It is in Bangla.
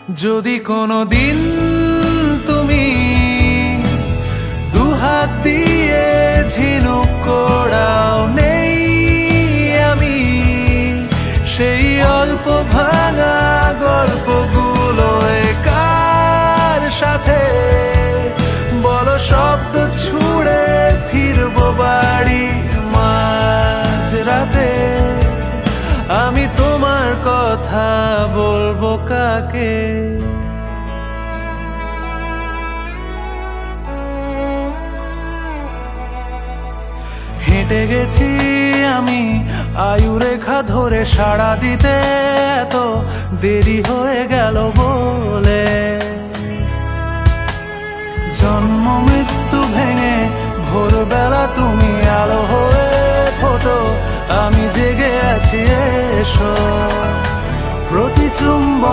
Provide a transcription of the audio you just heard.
যদি কোনোদিন তুমি দুহাত দিয়ে ঝিনুক কোড়াও, নেই আমি সেই অল্প ভাঙা গল্পগুলো কার সাথে বলো শব্দ ছুড়ে ফিরবো বাড়ি মাঝরাতে। আমি তোমার কথা বলবো কাকে? হেঁটে গেছি আমি আয়ুরেখা ধরে, সাড়া দিতে এত দেরি হয়ে গেল বলে। জন্ম মৃত্যু ভেঙে ভোরবেলা তুমি আলো হয়ে ফোটো, আমি জেগে আছি এসো। প্রতি চুম্বনে